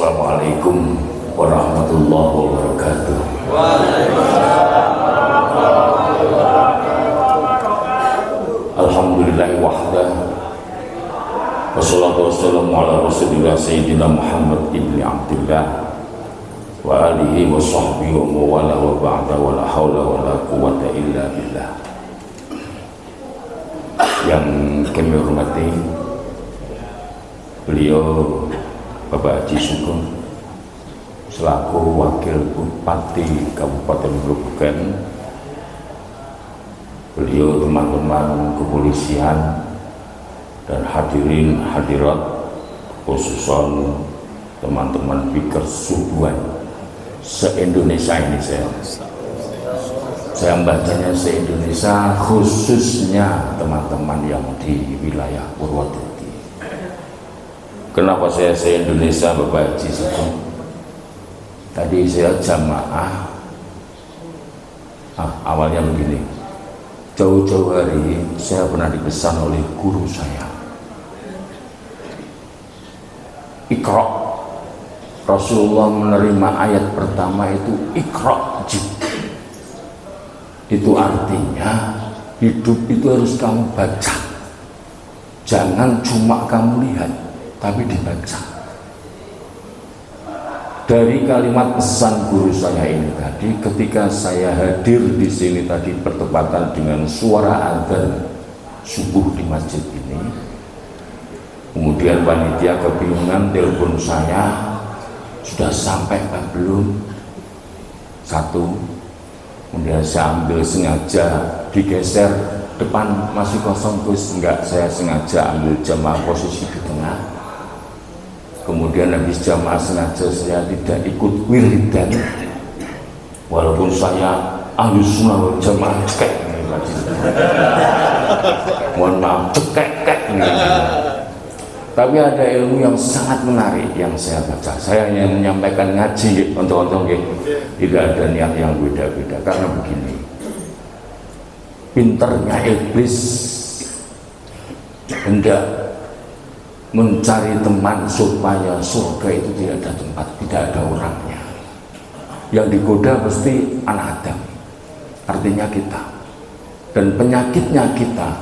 Assalamualaikum warahmatullahi wabarakatuh. Alhamdulillah wahda. Wassalatu wassalamu ala rasulillah sayyidina Muhammad ibni Abdillah wa alihi wa sahbihi wa mawala wa ba'da wa la hawla wa la quwata illa billah. Yang kami hormati beliau Bapak Haji Sugeng selaku Wakil Bupati Kabupaten Grobogan, beliau teman-teman kepolisian dan hadirin hadirat, khususnya teman-teman Bikers Subuhan se-Indonesia ini. Saya membacanya se-Indonesia, khususnya teman-teman yang di wilayah Purwodadi. Kenapa saya se-Indonesia, Bapak Haji Sugeng? Tadi saya jamaah, awalnya begini, jauh-jauh hari saya pernah dipesan oleh guru saya, Iqra. Rasulullah menerima ayat pertama itu Iqra jib. Itu artinya hidup itu harus kamu baca, jangan cuma kamu lihat tapi dibaca. Dari kalimat pesan guru saya ini tadi, ketika saya hadir di sini tadi bertepatan dengan suara adzan subuh di masjid ini, kemudian panitia kebingungan telepon saya, sudah sampai apa belum? Satu, kemudian saya ambil sengaja digeser, depan masih kosong Gus, enggak, saya sengaja ambil jamaah posisi di tengah. Kemudian habis jamaah sengaja saya tidak ikut wiridan, walaupun saya ahli sunnah wal jamaah cekek ini lagi. Mohon maaf, cekek ini. Tapi ada ilmu yang sangat menarik yang saya baca. Saya hanya menyampaikan ngaji untuk tidak ada niat yang beda-beda. Karena begini, pinternya iblis hendak mencari teman supaya surga itu tidak ada tempat, tidak ada orangnya. Yang digoda pasti anak Adam, artinya kita. Dan penyakitnya kita,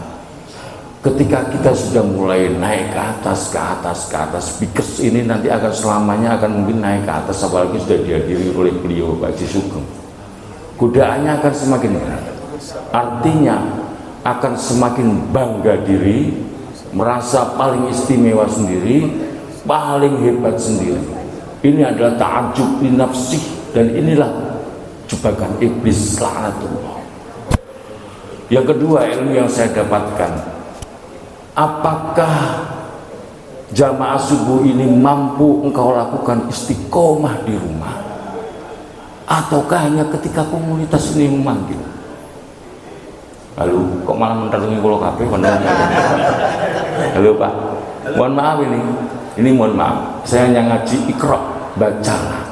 ketika kita sudah mulai naik ke atas, Bikers ini nanti akan selamanya akan mungkin naik ke atas, apalagi sudah dihadiri oleh beliau Pak Haji Sugeng. Godaannya akan semakin berat, artinya akan semakin bangga diri, merasa paling istimewa sendiri, paling hebat sendiri. Ini adalah ta'ajub li nafsih, dan inilah jebakan iblis laknatullah. Yang kedua, ilmu yang saya dapatkan, apakah jamaah subuh ini mampu engkau lakukan istiqomah di rumah, ataukah hanya ketika komunitas ini memanggil? Lalu kok malah mendatangi pulau kafe? Halo Pak, mohon maaf ini mohon maaf, saya hanya ngaji Iqra, bacalah.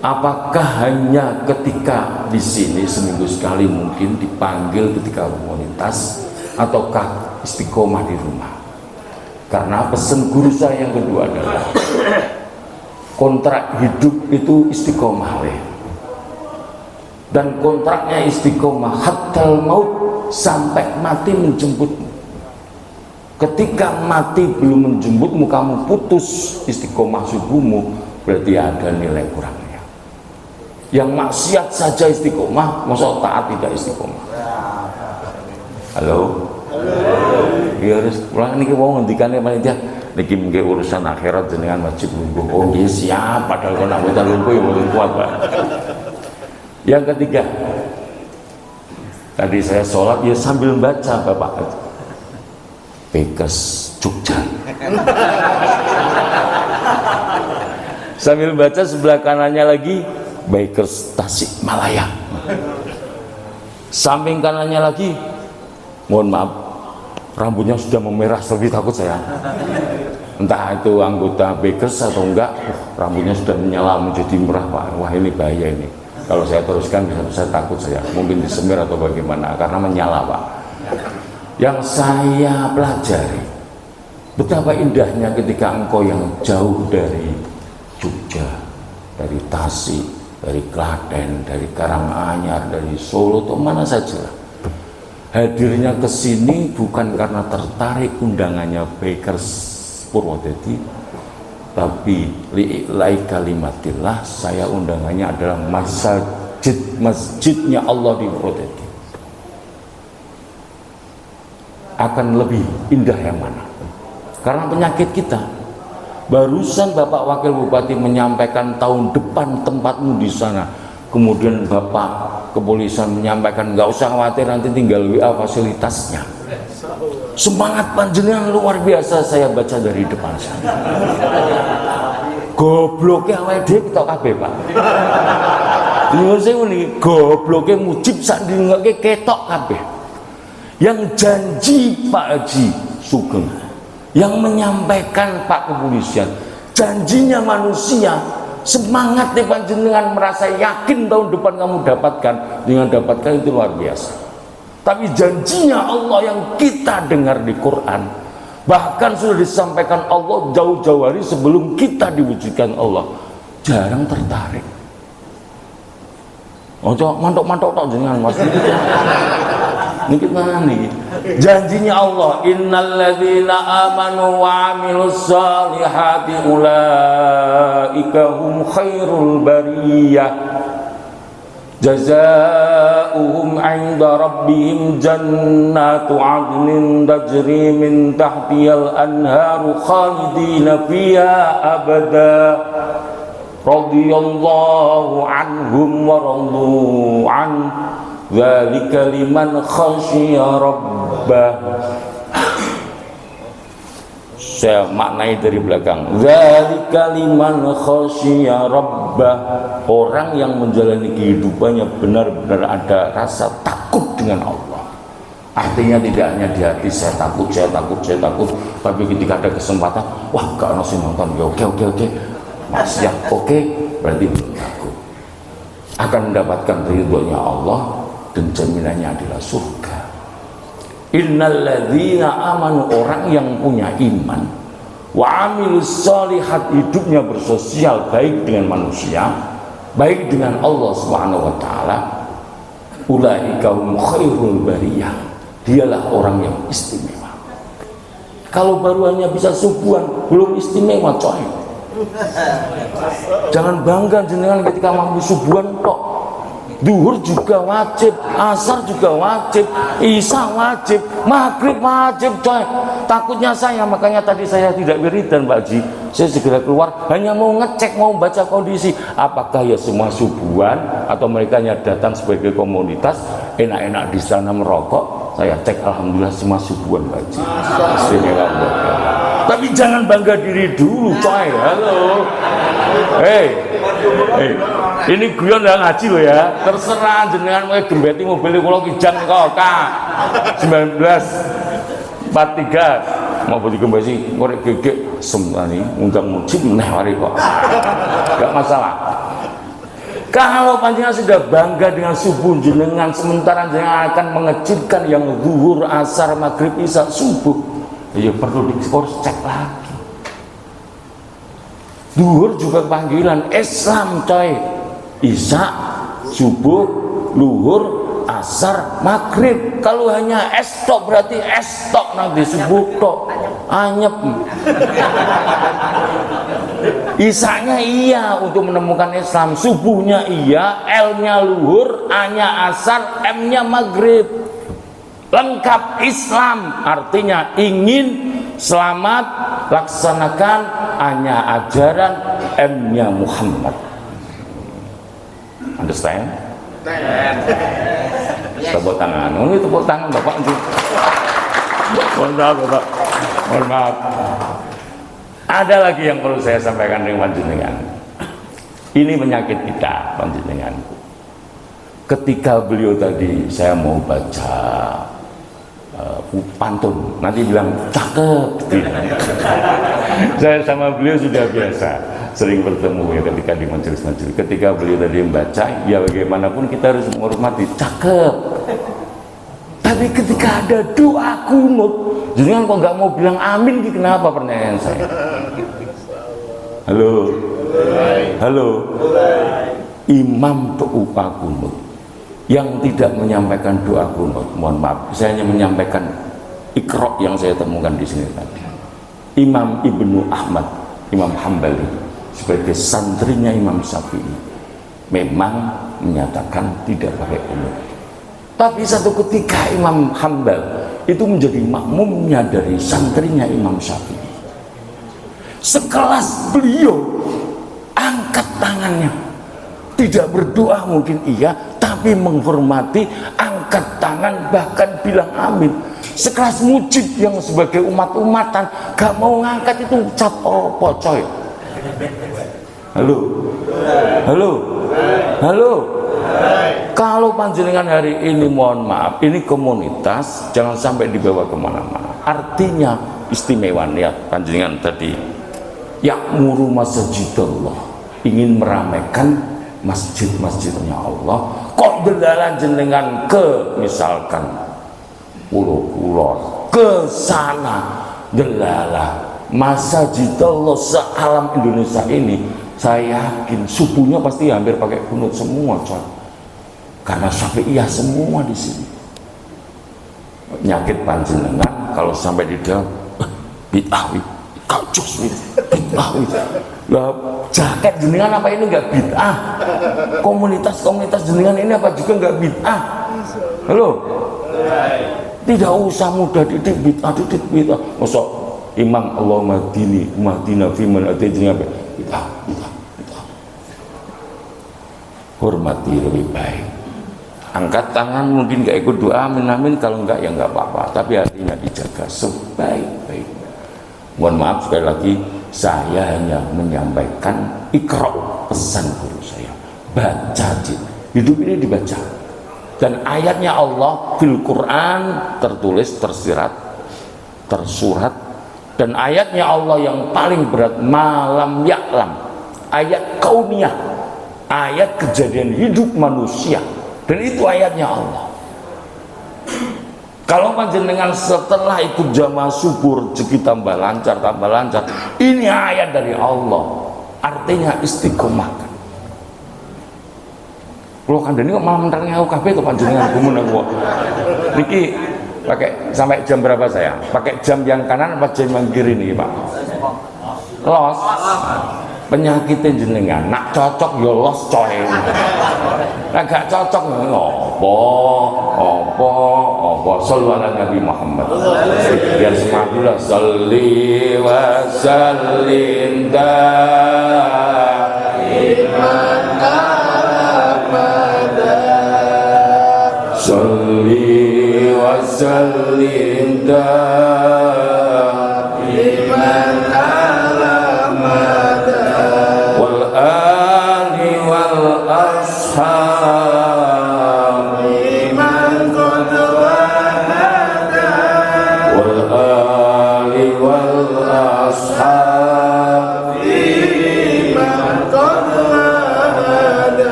Apakah hanya ketika di sini seminggu sekali mungkin dipanggil ketika komunitas, ataukah istiqomah di rumah? Karena pesan guru saya yang kedua adalah kontrak hidup itu istiqomah, dan kontraknya istiqomah hatal maut, sampai mati menjemputmu. Ketika mati belum menjemputmu, kamu putus istiqomah subuhmu, berarti ada nilai kurangnya. Yang maksiat saja istiqomah, masa taat tidak istiqomah? Halo? Ya harus pulang ini, mau ngendikannya panitia niki mungkin urusan akhirat dengan wajib lumpuh. Oh iya siap, padahal kalau nak wetan lumpuh ya boleh kuat Pak. Yang ketiga, tadi saya sholat ya sambil baca Bapak Bikers Jogja. Sambil baca sebelah kanannya lagi Bikers Tasikmalaya. Samping kanannya lagi, mohon maaf, rambutnya sudah memerah, lebih takut saya. Entah itu anggota Bikers atau enggak, rambutnya sudah menyala menjadi merah Pak. Wah ini bahaya ini. Kalau saya teruskan bisa takut saya, mungkin disemir atau bagaimana, karena menyala Pak. Yang saya pelajari, Betapa indahnya ketika engkau yang jauh dari Jogja, dari Tasik, dari Klaten, dari Karanganyar, dari Solo, atau mana saja, hadirnya ke sini bukan karena tertarik undangannya Bakers Purwodadi, tapi li'i'lai kalimatillah, saya undangannya adalah masjidnya Allah di Purwodadi. Akan lebih indah yang mana? Karena penyakit kita. Barusan Bapak Wakil Bupati menyampaikan tahun depan tempatmu di sana. Kemudian Bapak Kepolisian menyampaikan nggak usah khawatir, nanti tinggal WA fasilitasnya. Semangat panjenengan luar biasa, saya baca dari depan sana. Gobloknya awake dhewe ketok kabeh, Pak. Nyuwun sewu niki, gobloknya Mujib sak ndingake ketok kabeh. Yang janji Pak Haji Sugeng, yang menyampaikan Pak Kepolisian, janjinya manusia, semangat nih panjenengan merasa yakin tahun depan kamu dapatkan, dengan dapatkan itu luar biasa. Tapi janjinya Allah yang kita dengar di Quran, bahkan sudah disampaikan Allah jauh-jauh hari sebelum kita diwujudkan Allah, jarang tertarik. Oh, mantok-mantok tak jenengan Mas. Niki nih janjinya Allah, innalladzina amanu wa amilus solihati ulaika hum khairul bariyah jazaohum 'inda rabbihim jannatu 'adnin tajri min tahtihal anharu khalidina fiha abada radhiyallahu anhum wa radu an dzalika liman khasyiya rabbah. Saya maknai dari belakang, dzalika liman khasyiya rabbah, orang yang menjalani kehidupannya benar-benar ada rasa takut dengan Allah. Artinya tidak hanya di hati saya takut, tapi ketika ada kesempatan, wah gak ada sih nonton, ya oke maksiat oke, berarti belum takut. Akan mendapatkan ridhonya Allah dan jaminannya adalah surga. Innalladzina amanu, orang yang punya iman, wa amilus sholihat, hidupnya bersosial baik dengan manusia, baik dengan Allah Subhanahu wa taala, ulaika hum khairul bariyah, dialah orang yang istimewa. Kalau baru hanya bisa subuhan belum istimewa, coy. Jangan bangga jenengan ketika mampu subuhan kok. Duhur juga wajib, asar juga wajib, isya wajib, maghrib wajib, coy. Takutnya saya, makanya tadi saya tidak wiridan Pak Haji. Saya segera keluar, hanya mau ngecek, mau baca kondisi, apakah ya semua subuhan atau mereka hanya datang sebagai komunitas, enak-enak di sana merokok. Saya cek, alhamdulillah semua subuhan Pak Haji. Istimewa. Tapi jangan bangga diri dulu, coy. Halo. Ini guyon yang ngaji loh ya. Terserah jenengan mau gembeti mobil kula kijang kok Kak 1943 mau digembesi ngorek gegek semani undang Mujib meneh mari kok. Enggak masalah. Kalau panjenengan sudah bangga dengan subuh jenengan, sementara jenengan akan mengejutkan yang zuhur, asar, maghrib, isya, subuh, ya perlu cek lagi. Zuhur juga panggilan Islam, coy. Isya, subuh, luhur, asar, maghrib. Kalau hanya es tok berarti es tok, nanti subuh tok anyep. Isanya iya untuk menemukan Islam, subuhnya iya, L-nya luhur, A-nya asar, M-nya maghrib. Lengkap Islam, artinya ingin selamat, laksanakan, A-nya ajaran, M-nya Muhammad. Understand? Tepuk tangan. Ini tepuk tangan Bapak. Mohon maaf Bapak. Mohon maaf. Ada lagi yang perlu saya sampaikan dengan panjenengan. Ini penyakit kita, panjenengan. Ketika beliau tadi saya mau baca pantun, nanti bilang cakep. Saya sama beliau sudah biasa, sering bertemu ya ketika di majelis-majelis. Ketika beliau tadi membaca, ya bagaimanapun kita harus menghormati, cakep. Tapi ketika ada doa kunut, jenengan kok nggak mau bilang amin gitu, kenapa pertanyaan saya? Halo. Halo. Imam doa kunut yang tidak menyampaikan doa kunut, mohon maaf, saya hanya menyampaikan Iqra yang saya temukan di sini tadi. Imam Ibnu Ahmad, Imam Hambali sebagai santrinya Imam Syafi'i memang menyatakan tidak pakai kunut. Tapi satu ketika Imam Hambal itu menjadi makmumnya dari santrinya Imam Syafi'i. Sekelas beliau angkat tangannya, tidak berdoa mungkin iya, tapi menghormati, angkat tangan, bahkan bilang amin. Sekelas Mujib yang sebagai umat-umatan gak mau ngangkat itu ucap apa coy? Halo, halo, halo. Kalau panjenengan hari ini, mohon maaf, ini komunitas, jangan sampai dibawa kemana-mana. Artinya istimewa niat panjenengan tadi, ya'muru masjidallah, ingin meramaikan masjid-masjidnya Allah. Kok delalan jenengan ke misalkan pulau-pulau ke sana delala masjidallah se-alam Indonesia ini, saya yakin subuhnya pasti hampir pakai kunut semua coy, karena Syafi'iyah semua di sini. Nyakit panjenengan kalau sampai di dalam bid'ah kacus bid'ah lah, jaket jenengan apa ini enggak bid'ah? Komunitas jenengan ini apa juga enggak bid'ah? Halo, tidak usah mudah didik bid'ah. Masa Imam Allahumma dina fiman jenengan bid'ah. Hormati lebih baik. Angkat tangan mungkin nggak ikut doa amin kalau enggak ya nggak apa-apa, tapi artinya dijaga sebaik-baiknya. Mohon maaf sekali lagi, saya hanya menyampaikan Iqra, pesan guru saya, baca hidup ini dibaca, dan ayatnya Allah fil Quran tertulis, tersirat, tersurat, dan ayatnya Allah yang paling berat malam ya'lam, ayat kauniyah, ayat kejadian hidup manusia, dan itu ayatnya Allah. Kalau panjenengan setelah ikut jamaah subuh rezeki tambah lancar, ini ayat dari Allah, artinya istiqomah. Kalau kandani kok malah menerangnya aku kabeh to panjenengan gumun aku. Niki pakai sampai jam berapa saya? Pakai jam yang kanan apa jam yang kiri nih Pak? Los. Penyakitnya jenengan nak cocok ya los coy, nak gak cocok apa sallu ala Nabi Muhammad biar semangat salli wa sallim daiman abada salli wa sallim daiman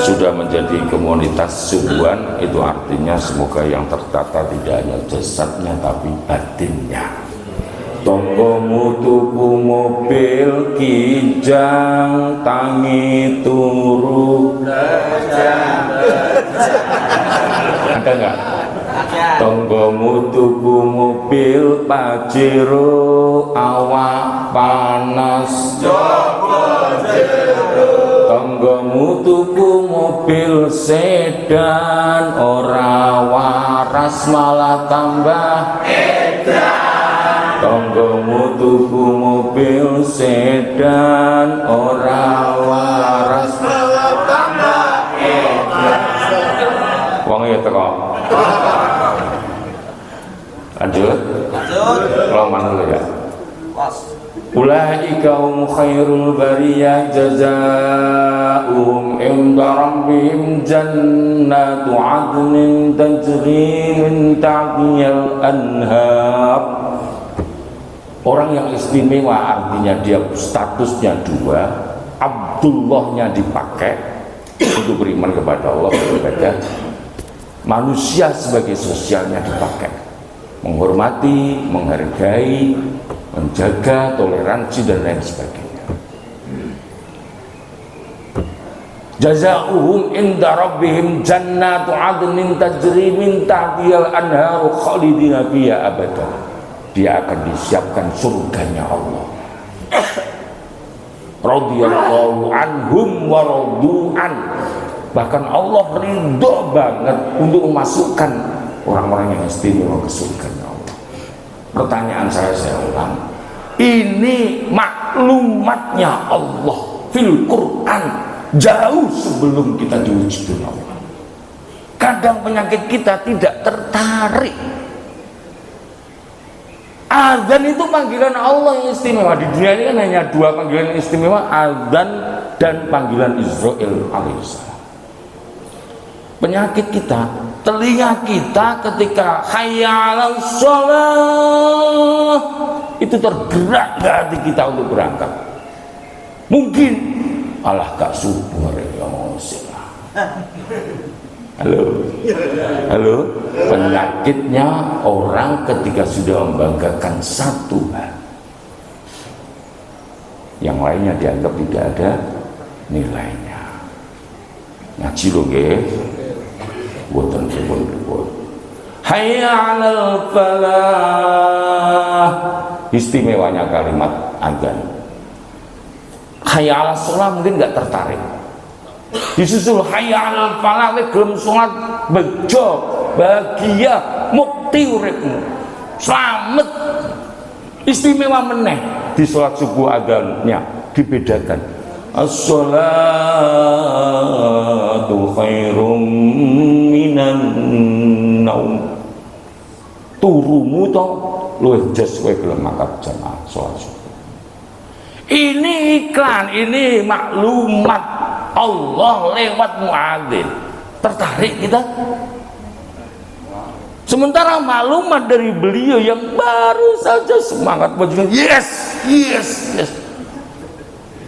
sudah menjadi komunitas subuhan. Itu artinya semoga yang tertata tidak hanya jasadnya tapi batinnya. Tonggomu tuku mobil kijang tangi turu ada enggak? Tonggomu tuku mobil Pajero awak panas tonggomu tuku mobil sedan ora waras malah tambah edan. Tonggomu tuku mobil sedan ora waras malah tambah edan. Wong ya teko. Lanjut. Kalau mana dulu ya? Ulaika hum khairul bariyah jazaa'uhum inda rabbihim jannatu 'adnin tajri min tahtihal anhar. Orang yang istimewa artinya dia statusnya dua, Abdullahnya dipakai untuk beriman kepada Allah beribadah, manusia sebagai sosialnya dipakai. menghormati, menghargai, menjaga toleransi dan lain sebagainya. Jazaohum inda rabbihim jannatu adnin tajri min tahtihal anharu khalidina fiha abada. Dia akan disiapkan surganya Allah. Radhiyallahu anhum wa radu'an. Bahkan Allah ridho banget untuk memasukkan orang-orang yang istimewa ke surganya Allah. Pertanyaan saya ulang, ini maklumatnya Allah fil Quran jauh sebelum kita diuji dengan Allah. Kadang penyakit kita tidak tertarik. Azan itu panggilan Allah yang istimewa. Di dunia ini kan hanya dua panggilan yang istimewa, azan dan panggilan Israel alaihissalam. Penyakit kita, telinga kita ketika hayya 'alas shalah itu tergerak ke hati kita untuk berangkat. Mungkin alah gak subuh emosi. Halo, penyakitnya orang ketika sudah membanggakan satu hal, yang lainnya dianggap tidak ada nilainya. Ngaji lho nggih. Boten pripun. Hayya 'alal falah. Istimewanya kalimat azan. Hayya 'alas shalah mungkin enggak tertarik. Disusul hayya 'alal falah, kowe gelem salat bejo, bahagia, mukti uripmu. Slamet. Istimewa meneh di salat subuh azannya dibedakan. As-salatu khairum minan naum. Turumu to luwih jes kowe gelem mangkat jamaah salat subuh. Ini iklan, ini maklumat Allah lewat muadzin. Tertarik kita? Sementara maklumat dari beliau yang baru saja semangat bajingan, yes.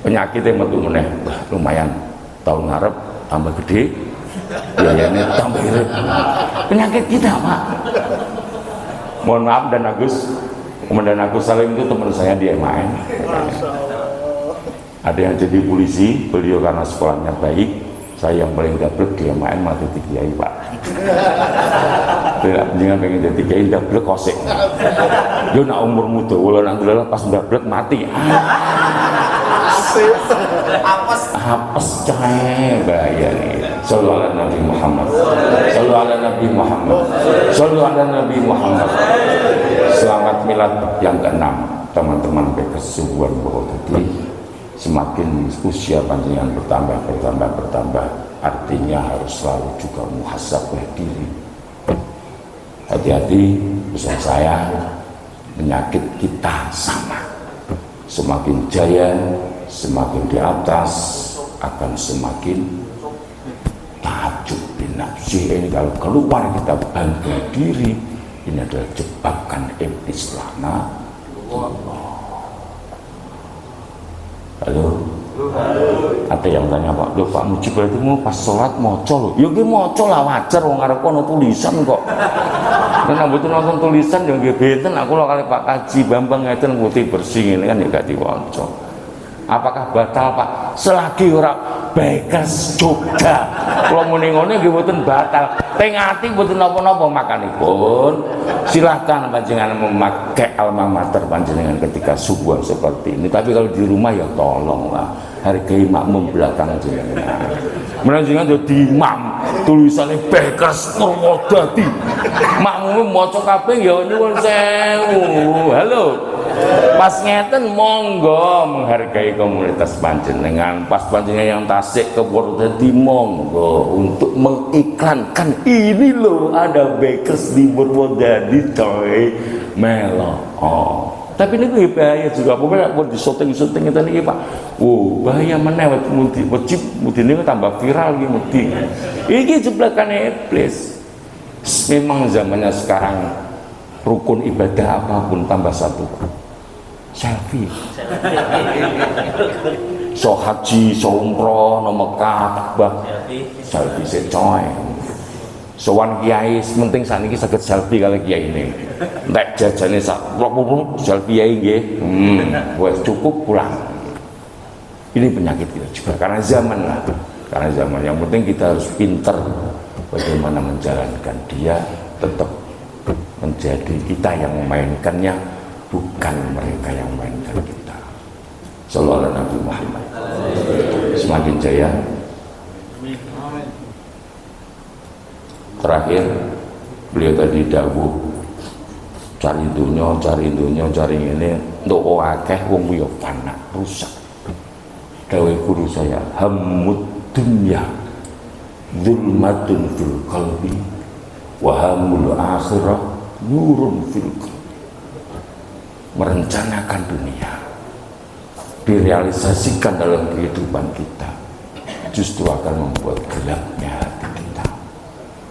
Penyakitnya metu meneh, lumayan tahun ngarep tambah gede, biayanya tambah irit. Penyakit kita, Pak. Mohon maaf dan Komandan Agus Salim itu teman saya di MAN. Ada yang jadi polisi, beliau karena sekolahnya baik, saya yang paling gablek di MAN malah jadi kiai, Pak. Tidak pentingnya pengen jadi kiai, gablek kosek. Dia nak umur muda, walau nanti pas gablek mati. Apes cahaya bahaya nih. Sallallahu ala Nabi Muhammad. Selamat milad yang ke-6 teman-teman kesubuhan bahwa tadi semakin usia panjenengan bertambah, artinya harus selalu juga muhasabah diri. Hati-hati, pesan saya, penyakit kita sama. Semakin jaya, semakin di atas, akan semakin ta'ajub bin nafsi. Ini kalau keluar kita bangga diri, ini adalah jebakan iblis lana. Halo? Ada yang tanya, Pak, loh Pak Mujib berarti mau pas sholat moco loh. Ya ki moco lah, wajar, wong arep ono tulisan kok. Nek mboten nonton tulisan ya nggih benten, aku lho kali Pak Kaji Bambang ngeten putih bersih ini kan ya gak diwaca. Apakah batal, Pak? Selagi ora bekes Jogja. Kula muni ngene nggih mboten batal. Teng ati mboten napa-napa makanipun. Silahkan panjenengan memakai alma mater panjenengan ketika subuh seperti ini. Tapi kalau di rumah ya tolonglah hargai makmum belakang jenengan. Menanjengan jadi imam, tulisannya bekes Purwodadi. Makmum maca kabeh ya nyuwun sewu. Halo. Pas ngeten monggo menghargai komunitas panjenengan. Pas panjenengan yang tasik ke Purwodadi monggo untuk mengiklankan ini loh ada bakers di Purwodadi coy melo. Tapi ini bahaya juga, pokoknya buat di syuting itu nih Pak. Bahaya menewet wajib mudine tambah viral gitu mudi. Ini jebakan iblis. Memang zamannya sekarang rukun ibadah apapun tambah satu. Selfie. So haji, so umroh, no Mekah, selfie secoy. sowan kiai penting saniki saged selfie kali kiai ini. Entek jajane sak selfie kiai nggih. Wes cukup pulang. Ini penyakit kita juga karena zaman lah. Karena zaman yang penting kita harus pinter bagaimana menjalankan dia, tetap menjadi kita yang memainkannya, bukan mereka yang memainkan kita. Sallallahu alaihi Nabi Muhammad. Semakin jaya. Terakhir beliau tadi dawuh cari dunia cari ini untuk akeh wong yo fana rusak. Dawuh guru saya hammud dunya zulmatun fil qalbi wa hamul akhirah nurun fil qalbi. Merencanakan dunia direalisasikan dalam kehidupan kita justru akan membuat gelapnya hati kita,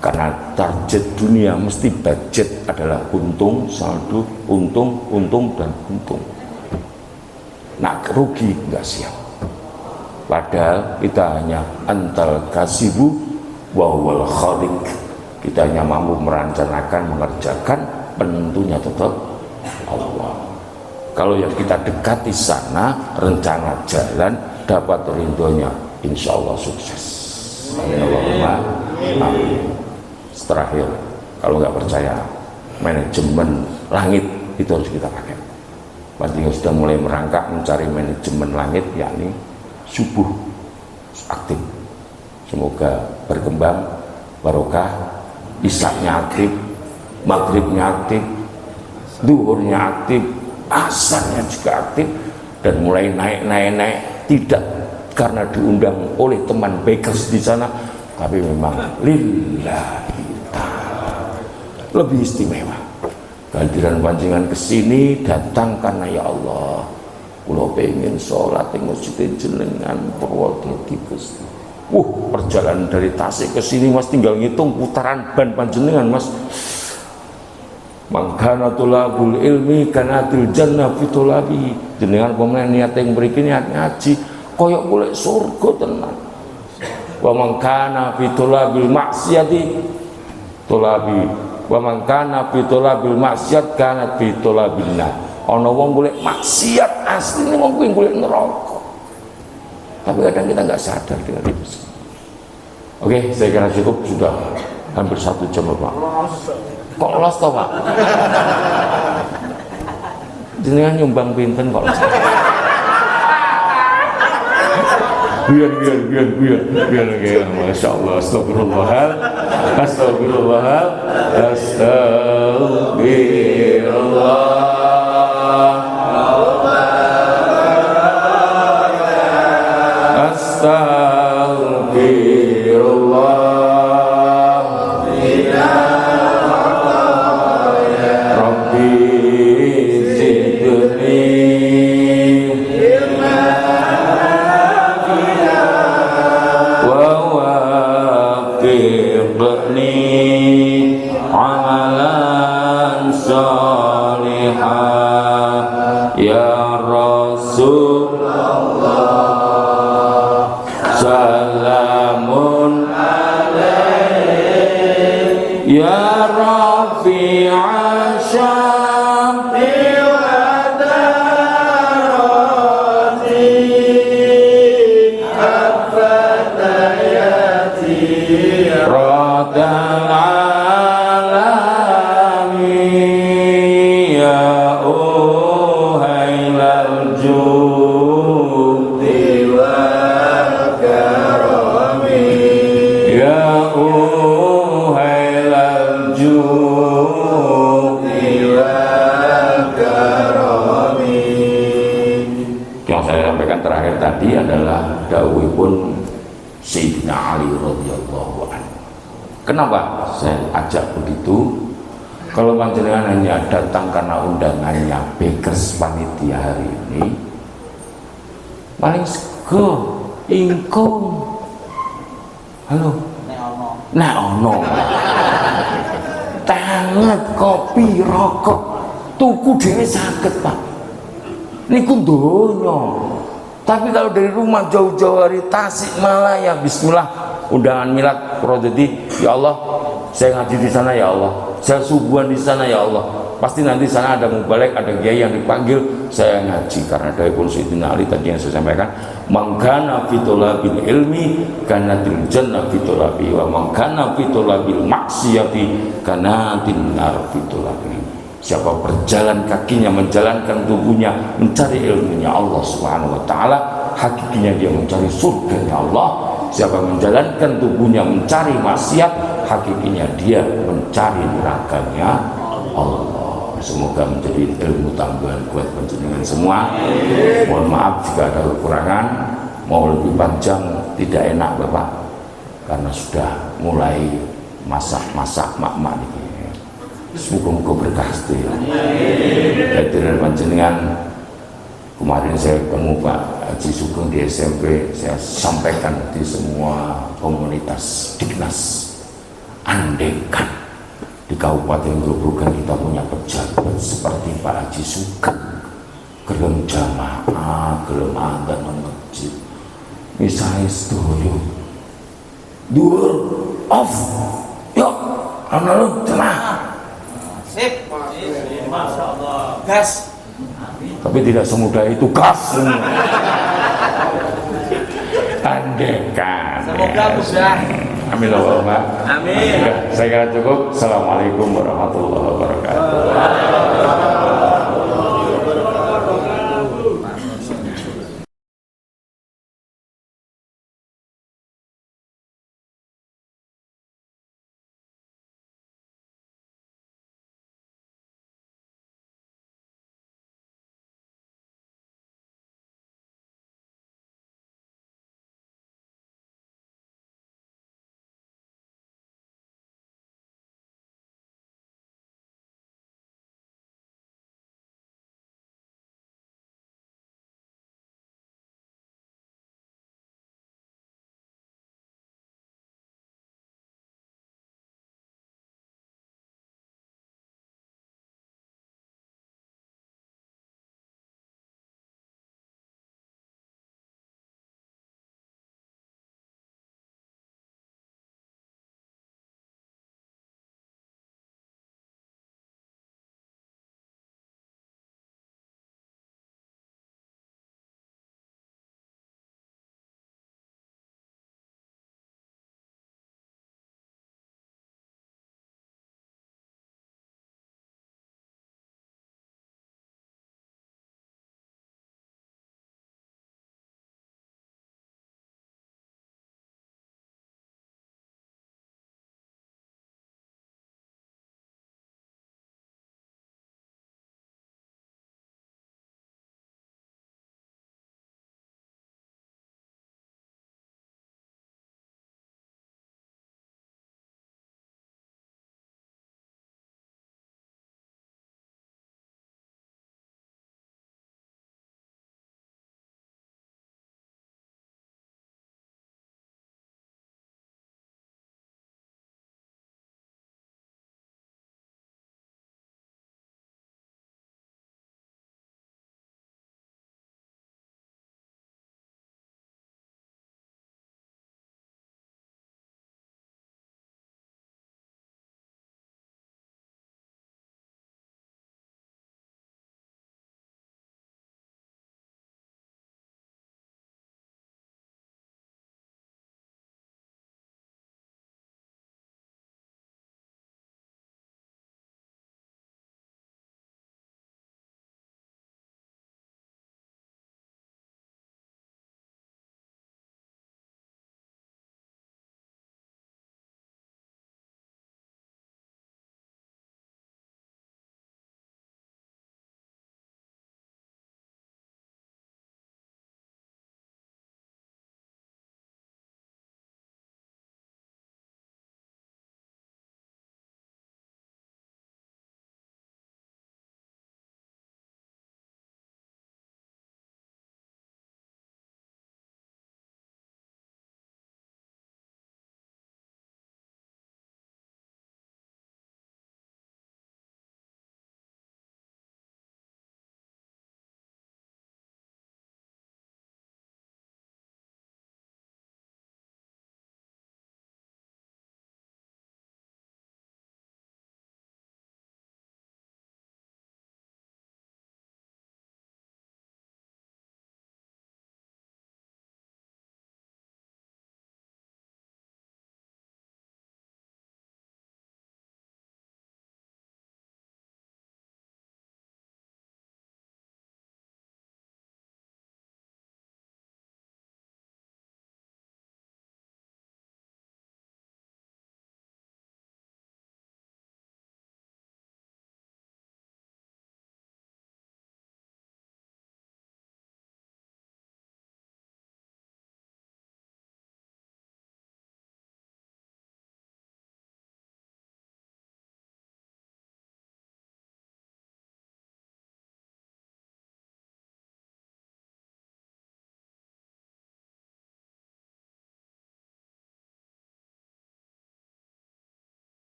karena target dunia mesti budget adalah untung, saldo, untung dan untung. Nah, rugi nggak siap. Padahal kita hanya antal kasibu wawal khaliq. Kita hanya mampu merencanakan, mengerjakan, penentunya tetap Allah. Kalau yang kita dekati sana, rencana jalan, dapat ridhonya, insya Allah sukses. Allahumma amin. Terakhir, kalau nggak percaya, manajemen langit itu harus kita pakai. Panjenengan sudah mulai merangkak mencari manajemen langit, yakni subuh aktif. Semoga berkembang, barokah, isaknya aktif, maghribnya aktif, duhurnya aktif, asarnya juga aktif, dan mulai naik, tidak karena diundang oleh teman bakers di sana, tapi memang lillahi ta'ala, lebih istimewa. Kehadiran panjenengan kesini datang karena ya Allah, kula pengen sholat di masjid jenengan Purwodadi Gusti. Perjalanan dari Tasik ke sini Mas tinggal ngitung putaran ban panjenengan Mas. Mangkana tulabul ilmi kanatil jannah fitulabi. Jenengan pemain niat yang mriki niat ngaji koyok golek surga tenan. Wa mangkana fitulabil maksiati tulabi. Wa mangkana fitulabil maksiat kana fitulabinna. Ana wong golek maksiat asline wong kuwi golek neraka. Tapi kadang kita nggak sadar dengan itu. Oke, saya kira cukup, sudah hampir 1 jam Pak. Kok los toh Pak? Jenengan nyumbang pinten kok los? Biar oke, masya Allah, astagfirullah. Yang saya sampaikan terakhir tadi adalah dawuhipun Sayyidina Ali radhiyallahu anhu. Kenapa saya ajak begitu? Kalau panjenengan hanya datang karena undangannya bakers panitia hari ini, paling sego ingkung. Halo. Nek ono. Teh hangat, kopi, rokok, tuku dhewe saged, Pak. Niku donya. Tapi kalau dari rumah jauh-jauh dari Tasikmalaya, bismillah, undangan milad Purwodadi, ya Allah, saya ngaji di sana ya Allah, saya subuhan di sana ya Allah. Pasti nanti sana ada mubalek, ada kiai yang dipanggil, saya ngaji. Karena dari Sayyidina Ali tadi yang saya sampaikan, mangkana fitolabil ilmi kanatil jannah fitolabi wa mangkana fitolabil maksiyati kanatil nar fitolabi. Siapa berjalan kakinya, menjalankan tubuhnya, mencari ilmunya Allah Subhanahu wa ta'ala, hakikinya dia mencari surganya Allah. Siapa menjalankan tubuhnya mencari maksiat, hakikinya dia mencari nerakanya Allah. Semoga menjadi ilmu tambahan buat panjenengan semua. Mohon maaf jika ada kekurangan. Mau lebih panjang tidak enak Bapak, karena sudah mulai masak-masak mak-mak ini. Semoga berkah setia. Hadirin panjenengan, kemarin saya ketemu Pak Haji Sugeng di SMP, saya sampaikan di semua komunitas Dignas, andaikan di Kabupaten Grobogan kita punya pejabat seperti Pak Haji Sugeng, gelem jamaah, gelem adzan nang masjid, misalnya sedoyo dhuwur off yuk ana lu jamaah sip, Masya Allah, gas. Tapi tidak semudah itu gas. Andaikan. Semoga mudah. Amin Allahumma. Amin. Saya kira cukup. Assalamualaikum warahmatullahi wabarakatuh.